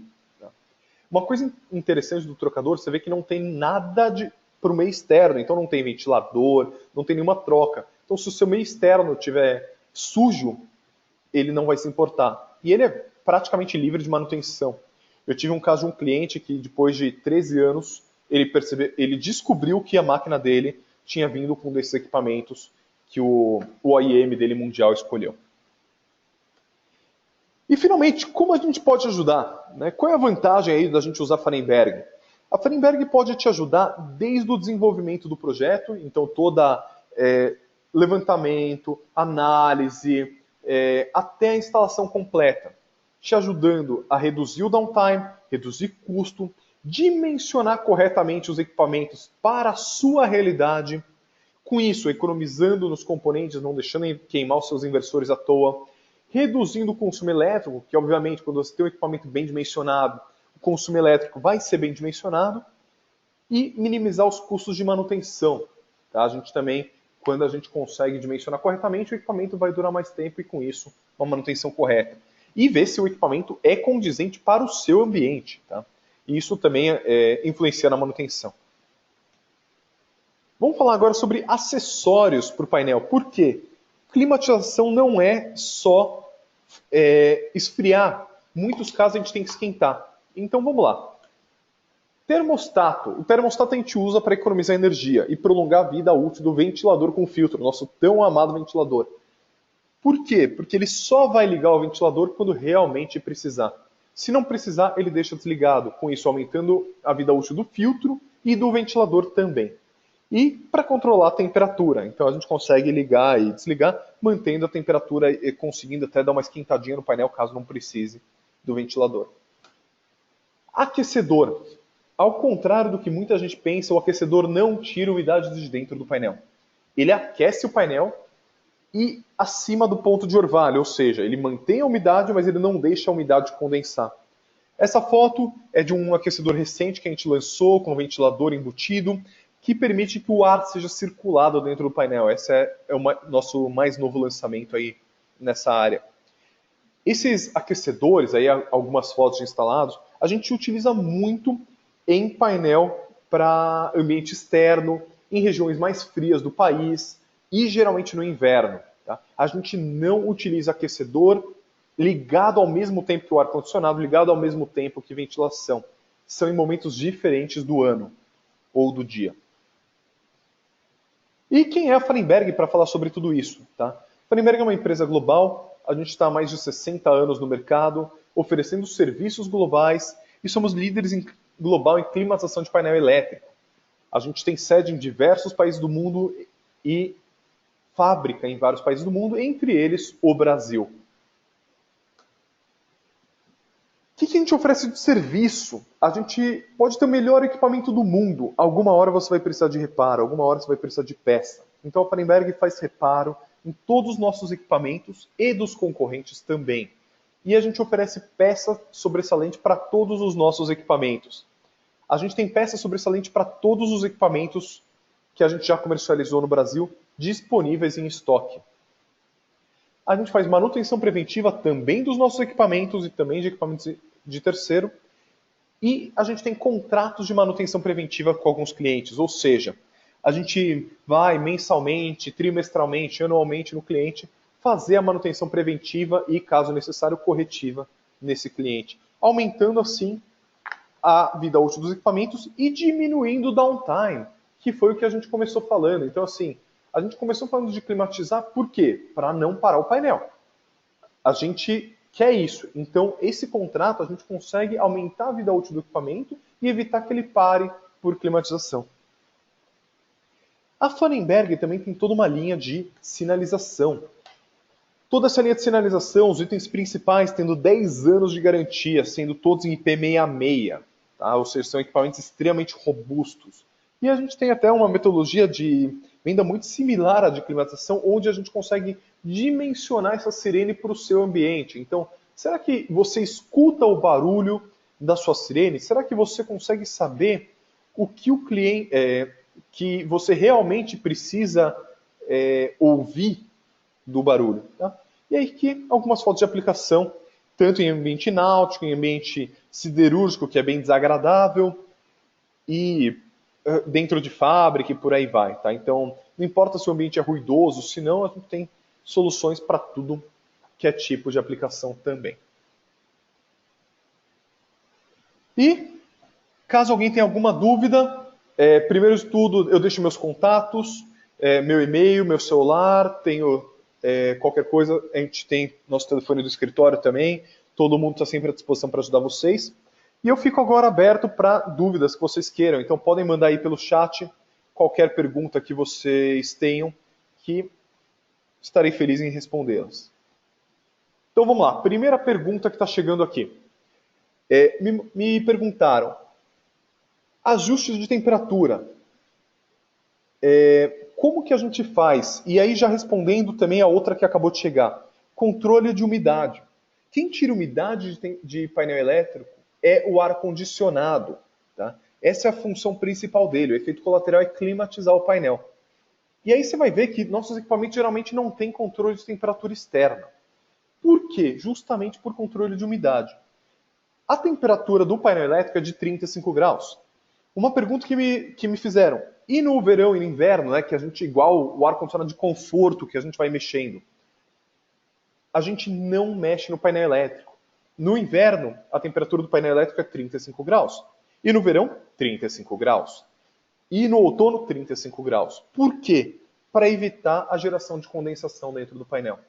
Uma coisa interessante do trocador, você vê que não tem nada para o meio externo, então não tem ventilador, não tem nenhuma troca. Então se o seu meio externo estiver sujo, ele não vai se importar. E ele é praticamente livre de manutenção. Eu tive um caso de um cliente que depois de 13 anos, ele descobriu que a máquina dele tinha vindo com desses equipamentos que o OEM dele mundial escolheu. E finalmente, como a gente pode ajudar? Né? Qual é a vantagem aí da gente usar Fahrenberg? A Fahrenberg pode te ajudar desde o desenvolvimento do projeto, então toda levantamento, análise, até a instalação completa, te ajudando a reduzir o downtime, reduzir custo, dimensionar corretamente os equipamentos para a sua realidade, com isso economizando nos componentes, não deixando queimar os seus inversores à toa, reduzindo o consumo elétrico, que obviamente quando você tem um equipamento bem dimensionado, o consumo elétrico vai ser bem dimensionado, e minimizar os custos de manutenção. Tá? A gente também, quando a gente consegue dimensionar corretamente, o equipamento vai durar mais tempo e com isso uma manutenção correta. E ver se o equipamento é condizente para o seu ambiente. Tá? E isso também influencia na manutenção. Vamos falar agora sobre acessórios para o painel. Por quê? Climatização não é só esfriar. Em muitos casos a gente tem que esquentar. Então vamos lá. Termostato. O termostato a gente usa para economizar energia e prolongar a vida útil do ventilador com filtro, nosso tão amado ventilador. Por quê? Porque ele só vai ligar o ventilador quando realmente precisar. Se não precisar, ele deixa desligado, com isso aumentando a vida útil do filtro e do ventilador também. E para controlar a temperatura, então a gente consegue ligar e desligar, mantendo a temperatura e conseguindo até dar uma esquentadinha no painel caso não precise do ventilador. Aquecedor. Ao contrário do que muita gente pensa, o aquecedor não tira umidade de dentro do painel. Ele aquece o painel e acima do ponto de orvalho, ou seja, ele mantém a umidade, mas ele não deixa a umidade condensar. Essa foto é de um aquecedor recente que a gente lançou com um ventilador embutido, que permite que o ar seja circulado dentro do painel. Esse é o nosso mais novo lançamento aí nessa área. Esses aquecedores, aí algumas fotos instalados, a gente utiliza muito em painel para ambiente externo, em regiões mais frias do país e geralmente no inverno. Tá? A gente não utiliza aquecedor ligado ao mesmo tempo que o ar-condicionado, ligado ao mesmo tempo que ventilação. São em momentos diferentes do ano ou do dia. E quem é a Fallenberg para falar sobre tudo isso? Tá? A Fallenberg é uma empresa global, a gente está há mais de 60 anos no mercado, oferecendo serviços globais e somos líderes global em climatização de painel elétrico. A gente tem sede em diversos países do mundo e fábrica em vários países do mundo, entre eles o Brasil. O que a gente oferece de serviço? A gente pode ter o melhor equipamento do mundo. Alguma hora você vai precisar de reparo, alguma hora você vai precisar de peça. Então a Fallenberg faz reparo em todos os nossos equipamentos e dos concorrentes também. E a gente oferece peça sobressalente para todos os nossos equipamentos. A gente tem peça sobressalente para todos os equipamentos que a gente já comercializou no Brasil, disponíveis em estoque. A gente faz manutenção preventiva também dos nossos equipamentos e também de equipamentos de terceiro. E a gente tem contratos de manutenção preventiva com alguns clientes, ou seja, a gente vai mensalmente, trimestralmente, anualmente no cliente fazer a manutenção preventiva e, caso necessário, corretiva nesse cliente, aumentando assim a vida útil dos equipamentos e diminuindo o downtime, que foi o que a gente começou falando. Então, assim, a gente começou falando de climatizar, por quê? Para não parar o painel. A gente quer isso. Então, esse contrato, a gente consegue aumentar a vida útil do equipamento e evitar que ele pare por climatização. A Fallenberg também tem toda uma linha de sinalização. Toda essa linha de sinalização, os itens principais tendo 10 anos de garantia, sendo todos em IP66, tá? Ou seja, são equipamentos extremamente robustos. E a gente tem até uma metodologia de venda muito similar à de climatização, onde a gente consegue dimensionar essa sirene para o seu ambiente. Então, será que você escuta o barulho da sua sirene? Será que você consegue saber o que o cliente, que você realmente precisa ouvir do barulho? Tá? E aí que algumas fotos de aplicação, tanto em ambiente náutico, em ambiente siderúrgico, que é bem desagradável, e dentro de fábrica e por aí vai. Tá? Então, não importa se o ambiente é ruidoso, senão a gente tem soluções para tudo que é tipo de aplicação também. E, caso alguém tenha alguma dúvida, primeiro de tudo, eu deixo meus contatos, meu e-mail, meu celular, tenho qualquer coisa, a gente tem nosso telefone do escritório também, todo mundo está sempre à disposição para ajudar vocês. E eu fico agora aberto para dúvidas que vocês queiram, então podem mandar aí pelo chat qualquer pergunta que vocês tenham, que estarei feliz em respondê-las. Então vamos lá, primeira pergunta que está chegando aqui. Me perguntaram, ajustes de temperatura, como que a gente faz? E aí já respondendo também a outra que acabou de chegar, controle de umidade. Quem tira umidade de painel elétrico é o ar-condicionado. Tá? Essa é a função principal dele, o efeito colateral é climatizar o painel. E aí você vai ver que nossos equipamentos geralmente não têm controle de temperatura externa. Por quê? Justamente por controle de umidade. A temperatura do painel elétrico é de 35 graus. Uma pergunta que me fizeram, e no verão e no inverno, né, que a gente, igual o ar-condicionado de conforto que a gente vai mexendo, a gente não mexe no painel elétrico. No inverno, a temperatura do painel elétrico é 35 graus. E no verão, 35 graus. E no outono, 35 graus. Por quê? Para evitar a geração de condensação dentro do painel.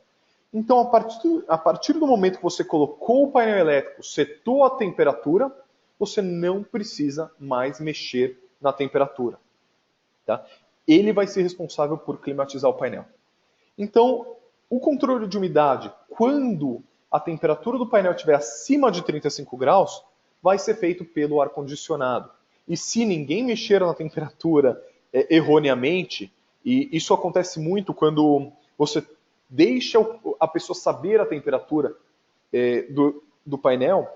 Então, a partir do momento que você colocou o painel elétrico, setou a temperatura, você não precisa mais mexer na temperatura. Tá? Ele vai ser responsável por climatizar o painel. Então, o controle de umidade, quando a temperatura do painel estiver acima de 35 graus, vai ser feito pelo ar-condicionado. E se ninguém mexer na temperatura erroneamente, e isso acontece muito quando você deixa a pessoa saber a temperatura do painel,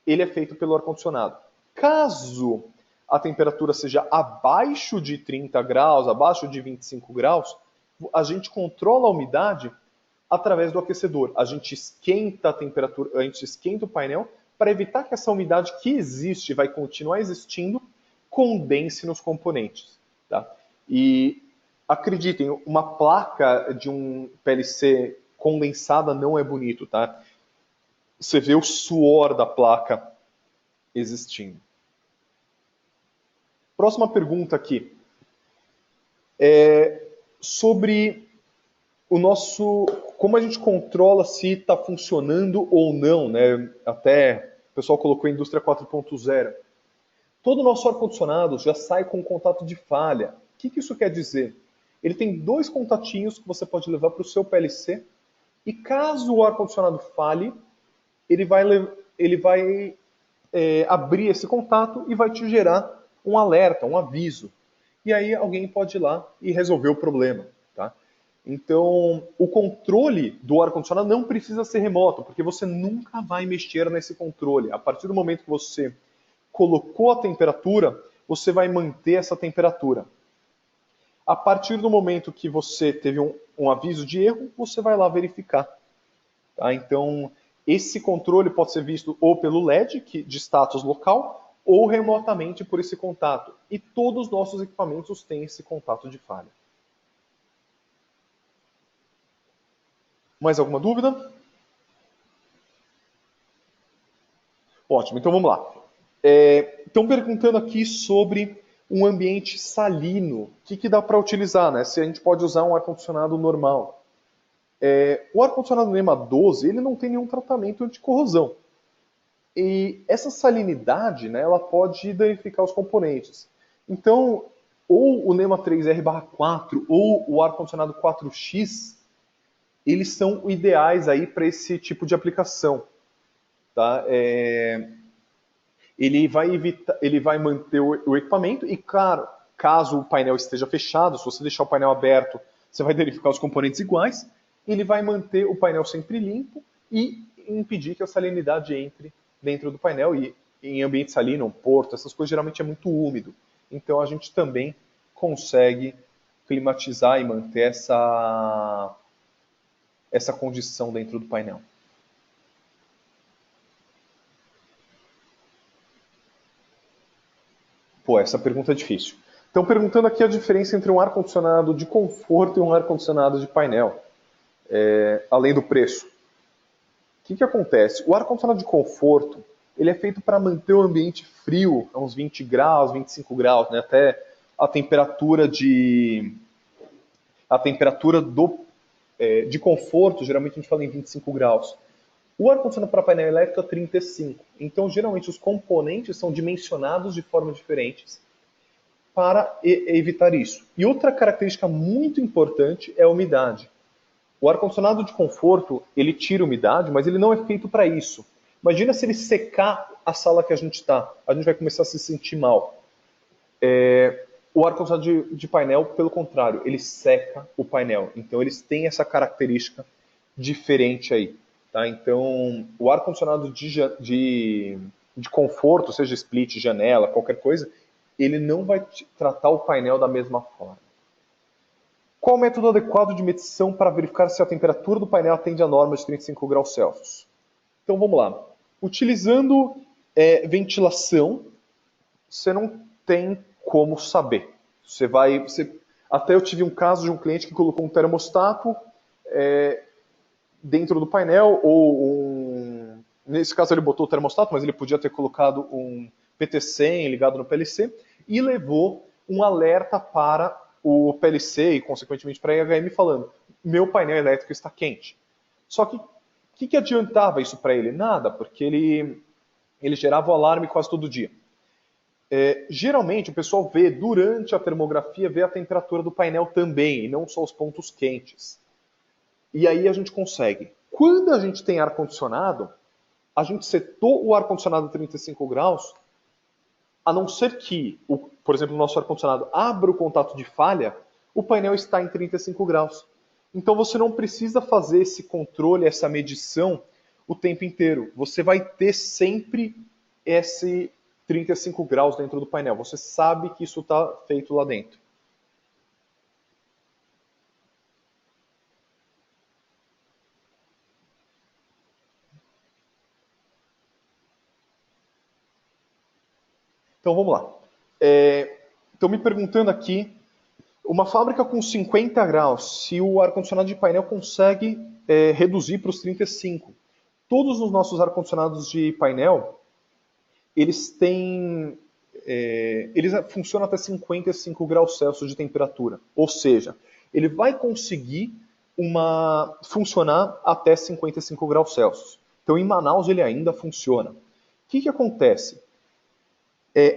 ele é feito pelo ar-condicionado. Caso a temperatura seja abaixo de 30 graus, abaixo de 25 graus, a gente controla a umidade através do aquecedor. A gente esquenta a temperatura, a gente esquenta o painel para evitar que essa umidade que existe, vai continuar existindo, condense nos componentes. Tá? E acreditem, uma placa de um PLC condensada não é bonito, tá? Você vê o suor da placa existindo. Próxima pergunta aqui. Sobre como a gente controla se está funcionando ou não, né? Até o pessoal colocou a indústria 4.0. Todo o nosso ar-condicionado já sai com contato de falha. O que isso quer dizer? Ele tem 2 contatinhos que você pode levar para o seu PLC e caso o ar-condicionado falhe, ele vai abrir esse contato e vai te gerar um alerta, um aviso. E aí alguém pode ir lá e resolver o problema. Tá? Então, o controle do ar-condicionado não precisa ser remoto, porque você nunca vai mexer nesse controle. A partir do momento que você colocou a temperatura, você vai manter essa temperatura. A partir do momento que você teve um aviso de erro, você vai lá verificar. Tá? Então, esse controle pode ser visto ou pelo LED de status local, ou remotamente por esse contato. E todos os nossos equipamentos têm esse contato de falha. Mais alguma dúvida? Ótimo, então vamos lá. Estão perguntando aqui sobre um ambiente salino. O que dá para utilizar, né? Se a gente pode usar um ar-condicionado normal. O ar-condicionado NEMA 12 ele não tem nenhum tratamento anti-corrosão. E essa salinidade, né, ela pode danificar os componentes. Então, ou o NEMA 3R/4 ou o ar-condicionado 4X, eles são ideais aí para esse tipo de aplicação. Tá? Ele vai manter o equipamento e, claro, caso o painel esteja fechado, se você deixar o painel aberto, você vai verificar os componentes iguais, ele vai manter o painel sempre limpo e impedir que a salinidade entre dentro do painel. E em ambiente salino, porto, essas coisas geralmente é muito úmido. Então a gente também consegue climatizar e manter essa condição dentro do painel. Pô, essa pergunta é difícil. Estão perguntando aqui a diferença entre um ar-condicionado de conforto e um ar-condicionado de painel, além do preço. O que acontece? O ar-condicionado de conforto ele é feito para manter o ambiente frio, a uns 20 graus, 25 graus, né? Até a temperatura de conforto, geralmente a gente fala em 25 graus. O ar-condicionado para painel elétrico é 35. Então, geralmente, os componentes são dimensionados de formas diferentes para evitar isso. E outra característica muito importante é a umidade. O ar-condicionado de conforto, ele tira umidade, mas ele não é feito para isso. Imagina se ele secar a sala que a gente está. A gente vai começar a se sentir mal. O ar-condicionado de painel, pelo contrário, ele seca o painel. Então, eles têm essa característica diferente aí. Tá? Então, o ar-condicionado de conforto, seja split, janela, qualquer coisa, ele não vai tratar o painel da mesma forma. Qual o método adequado de medição para verificar se a temperatura do painel atende à norma de 35 graus Celsius? Então vamos lá. Utilizando ventilação, você não tem como saber. Até eu tive um caso de um cliente que colocou um termostato dentro do painel, nesse caso ele botou o termostato, mas ele podia ter colocado um PT100 ligado no PLC e levou um alerta para o PLC e, consequentemente, para a IHM falando: meu painel elétrico está quente. Só que o que adiantava isso para ele? Nada, porque ele gerava o alarme quase todo dia. Geralmente, o pessoal vê, durante a termografia, vê a temperatura do painel também, e não só os pontos quentes. E aí a gente consegue. Quando a gente tem ar-condicionado, a gente setou o ar-condicionado a 35 graus, a não ser que, por exemplo, o nosso ar-condicionado abra o contato de falha, o painel está em 35 graus. Então você não precisa fazer esse controle, essa medição o tempo inteiro. Você vai ter sempre esse 35 graus dentro do painel. Você sabe que isso está feito lá dentro. Então vamos lá. Estão me perguntando aqui, uma fábrica com 50 graus, se o ar-condicionado de painel consegue reduzir para os 35. Todos os nossos ar-condicionados de painel, eles têm... eles funcionam até 55 graus Celsius de temperatura. Ou seja, ele vai conseguir funcionar até 55 graus Celsius. Então em Manaus ele ainda funciona. O que acontece?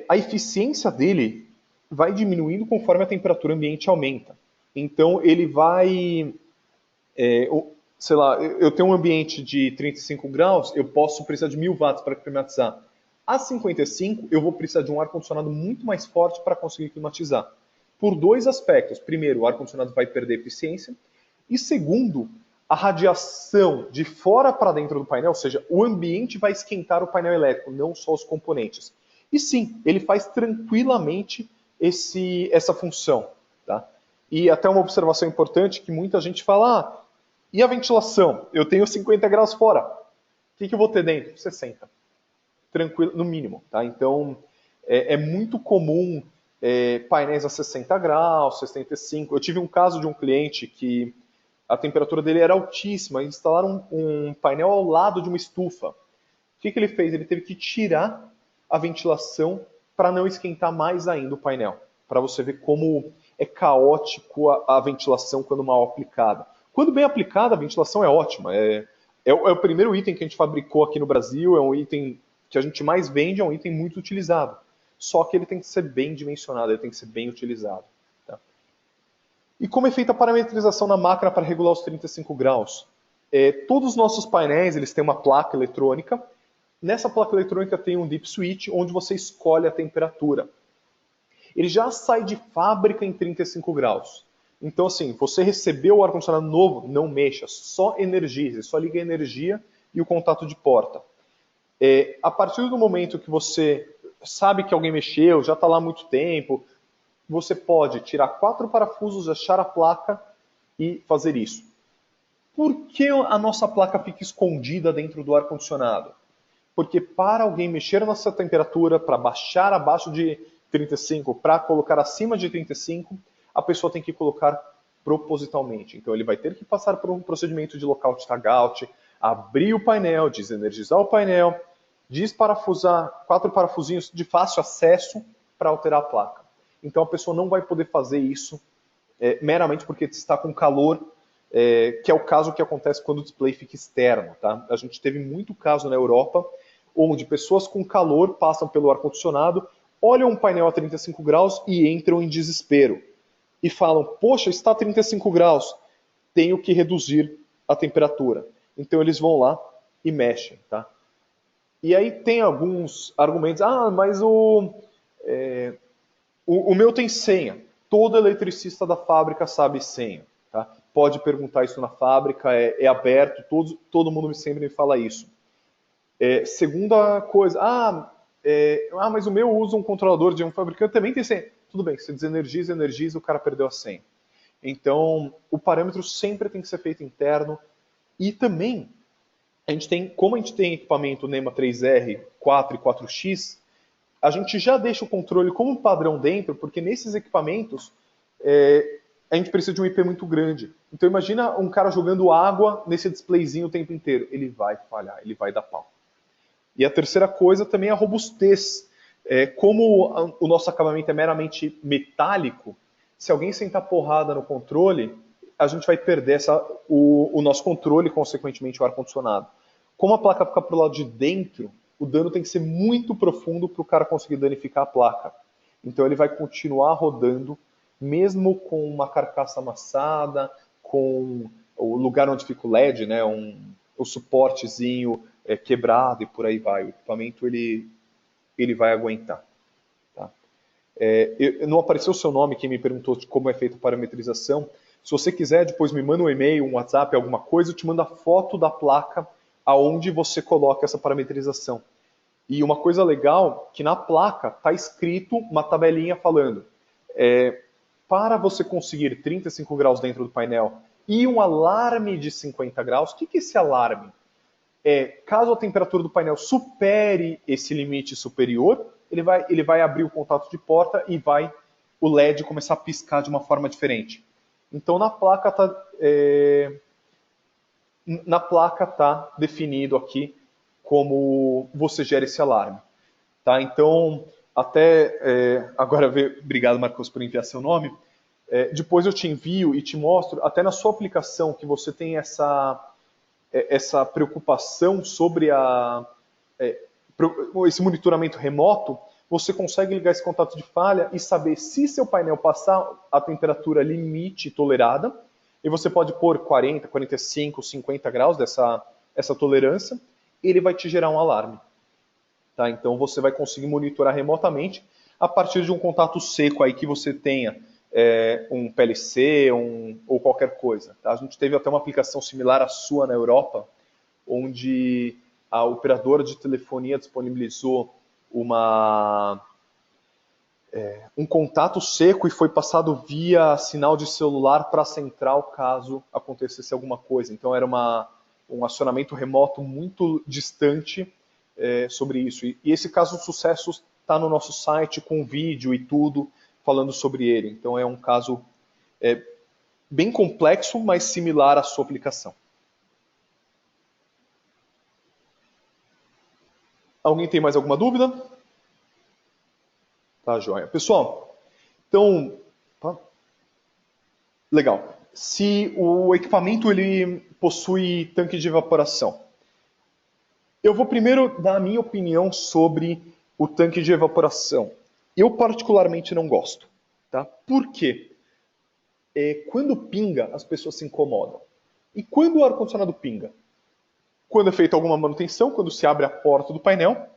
A eficiência dele vai diminuindo conforme a temperatura ambiente aumenta. Então ele vai, sei lá, eu tenho um ambiente de 35 graus, eu posso precisar de 1000 watts para climatizar. A 55 eu vou precisar de um ar-condicionado muito mais forte para conseguir climatizar. Por dois aspectos. Primeiro, o ar-condicionado vai perder eficiência. E segundo, a radiação de fora para dentro do painel, ou seja, o ambiente vai esquentar o painel elétrico, não só os componentes. E sim, ele faz tranquilamente essa função. Tá? E até uma observação importante que muita gente fala, e a ventilação? Eu tenho 50 graus fora. O que eu vou ter dentro? 60. Tranquilo, no mínimo. Tá? Então, é muito comum painéis a 60 graus, 65. Eu tive um caso de um cliente que a temperatura dele era altíssima, instalaram um painel ao lado de uma estufa. O que ele fez? Ele teve que tirar a ventilação para não esquentar mais ainda o painel. Para você ver como é caótico a ventilação quando mal aplicada. Quando bem aplicada, a ventilação é ótima. É o primeiro item que a gente fabricou aqui no Brasil, é um item que a gente mais vende, é um item muito utilizado. Só que ele tem que ser bem dimensionado, ele tem que ser bem utilizado. Tá? E como é feita a parametrização na máquina para regular os 35 graus? Todos os nossos painéis eles têm uma placa eletrônica. Nessa placa eletrônica tem um deep switch, onde você escolhe a temperatura. Ele já sai de fábrica em 35 graus. Então, assim, você recebeu o ar-condicionado novo, não mexa, só energize, só liga a energia e o contato de porta. A partir do momento que você sabe que alguém mexeu, já está lá há muito tempo, você pode tirar 4 parafusos, achar a placa e fazer isso. Por que a nossa placa fica escondida dentro do ar-condicionado? Porque para alguém mexer nessa temperatura, para baixar abaixo de 35, para colocar acima de 35, a pessoa tem que colocar propositalmente. Então ele vai ter que passar por um procedimento de lockout tagout, abrir o painel, desenergizar o painel, desparafusar 4 parafusinhos de fácil acesso para alterar a placa. Então a pessoa não vai poder fazer isso meramente porque está com calor, que é o caso que acontece quando o display fica externo. Tá? A gente teve muito caso na Europa, onde pessoas com calor passam pelo ar-condicionado, olham um painel a 35 graus e entram em desespero. E falam, poxa, está a 35 graus, tenho que reduzir a temperatura. Então eles vão lá e mexem. Tá? E aí tem alguns argumentos, mas o meu tem senha. Todo eletricista da fábrica sabe senha. Tá? Pode perguntar isso na fábrica, é aberto, todo mundo sempre me fala isso. Segunda coisa, mas o meu usa um controlador de um fabricante, também tem senha. Tudo bem, se desenergiza, energiza, o cara perdeu a senha. Então, o parâmetro sempre tem que ser feito interno. E também, como a gente tem equipamento NEMA 3R, 4 e 4X, a gente já deixa o controle como padrão dentro, porque nesses equipamentos a gente precisa de um IP muito grande. Então imagina um cara jogando água nesse displayzinho o tempo inteiro. Ele vai falhar, ele vai dar pau. E a terceira coisa também é a robustez. Como o nosso acabamento é meramente metálico, se alguém sentar porrada no controle, a gente vai perder o nosso controle e, consequentemente, o ar-condicionado. Como a placa fica para o lado de dentro, o dano tem que ser muito profundo para o cara conseguir danificar a placa. Então ele vai continuar rodando, mesmo com uma carcaça amassada, com o lugar onde fica o LED, né, o suportezinho quebrado e por aí vai. O equipamento ele vai aguentar. Tá? Não apareceu o seu nome, quem me perguntou de como é feita a parametrização, Se você quiser, depois me manda um e-mail, um WhatsApp, alguma coisa, eu te mando a foto da placa aonde você coloca essa parametrização. E uma coisa legal, que na placa está escrito uma tabelinha falando, para você conseguir 35 graus dentro do painel e um alarme de 50 graus, o que é esse alarme? Caso a temperatura do painel supere esse limite superior, ele vai abrir o contato de porta e vai o LED começar a piscar de uma forma diferente. Então na placa tá definido aqui como você gera esse alarme. Tá? Então, obrigado, Marcos, por enviar seu nome. Depois eu te envio e te mostro, até na sua aplicação, que você tem essa preocupação sobre esse monitoramento remoto, você consegue ligar esse contato de falha e saber se seu painel passar a temperatura limite tolerada, e você pode pôr 40, 45, 50 graus essa tolerância, ele vai te gerar um alarme. Tá? Então você vai conseguir monitorar remotamente a partir de um contato seco aí que você tenha, um PLC ou qualquer coisa. Tá? A gente teve até uma aplicação similar à sua na Europa, onde a operadora de telefonia disponibilizou um contato seco e foi passado via sinal de celular para a central caso acontecesse alguma coisa. Então era um acionamento remoto muito distante sobre isso. E esse caso de sucesso está no nosso site com vídeo e tudo falando sobre ele. Então é um caso bem complexo, mas similar à sua aplicação. Alguém tem mais alguma dúvida? Tá, joia. Pessoal, então, tá? Legal. Se o equipamento ele possui tanque de evaporação, eu vou primeiro dar a minha opinião sobre o tanque de evaporação. Eu particularmente não gosto. Tá? Por quê? Quando pinga, as pessoas se incomodam. E quando o ar-condicionado pinga? Quando é feita alguma manutenção, quando se abre a porta do painel,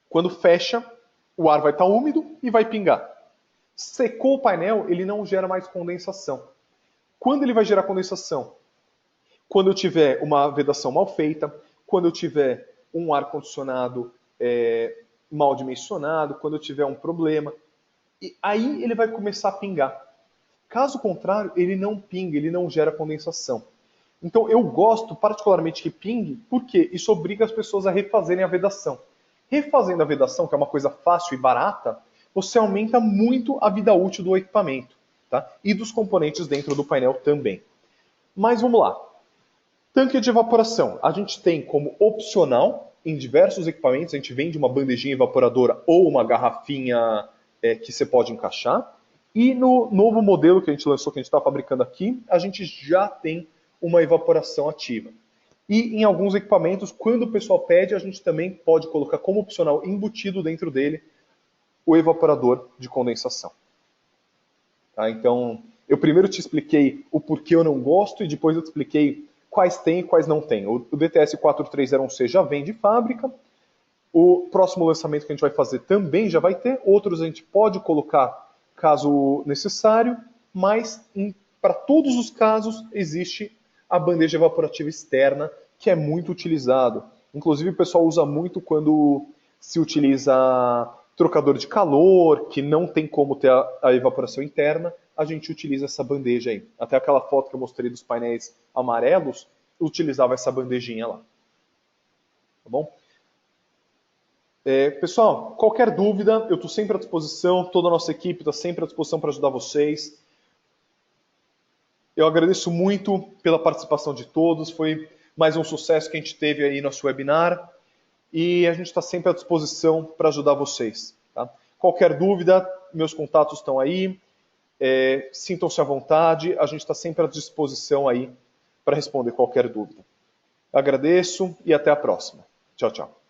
quando fecha, o ar vai estar úmido e vai pingar. Secou o painel, ele não gera mais condensação. Quando ele vai gerar condensação? Quando eu tiver uma vedação mal feita, quando eu tiver um ar-condicionado mal dimensionado, quando eu tiver um problema. E aí ele vai começar a pingar. Caso contrário, ele não pinga, ele não gera condensação. Então eu gosto particularmente que pingue, porque isso obriga as pessoas a refazerem a vedação. Refazendo a vedação, que é uma coisa fácil e barata, você aumenta muito a vida útil do equipamento, tá? E dos componentes dentro do painel também. Mas vamos lá. Tanque de evaporação. A gente tem como opcional em diversos equipamentos, a gente vende uma bandejinha evaporadora ou uma garrafinha que você pode encaixar. E no novo modelo que a gente lançou, que a gente está fabricando aqui, a gente já tem uma evaporação ativa. E em alguns equipamentos, quando o pessoal pede, a gente também pode colocar como opcional embutido dentro dele o evaporador de condensação. Tá? Então, eu primeiro te expliquei o porquê eu não gosto e depois eu te expliquei quais tem e quais não tem. O DTS 4301C já vem de fábrica. O próximo lançamento que a gente vai fazer também já vai ter. Outros a gente pode colocar caso necessário, mas para todos os casos existe a bandeja evaporativa externa, que é muito utilizado. Inclusive o pessoal usa muito quando se utiliza trocador de calor, que não tem como ter a evaporação interna, a gente utiliza essa bandeja aí. Até aquela foto que eu mostrei dos painéis amarelos, utilizava essa bandejinha lá. Tá bom? Pessoal, qualquer dúvida, eu estou sempre à disposição, toda a nossa equipe está sempre à disposição para ajudar vocês. Eu agradeço muito pela participação de todos, foi mais um sucesso que a gente teve aí no nosso webinar e a gente está sempre à disposição para ajudar vocês. Tá? Qualquer dúvida, meus contatos estão aí, sintam-se à vontade, a gente está sempre à disposição aí para responder qualquer dúvida. Agradeço e até a próxima. Tchau, tchau.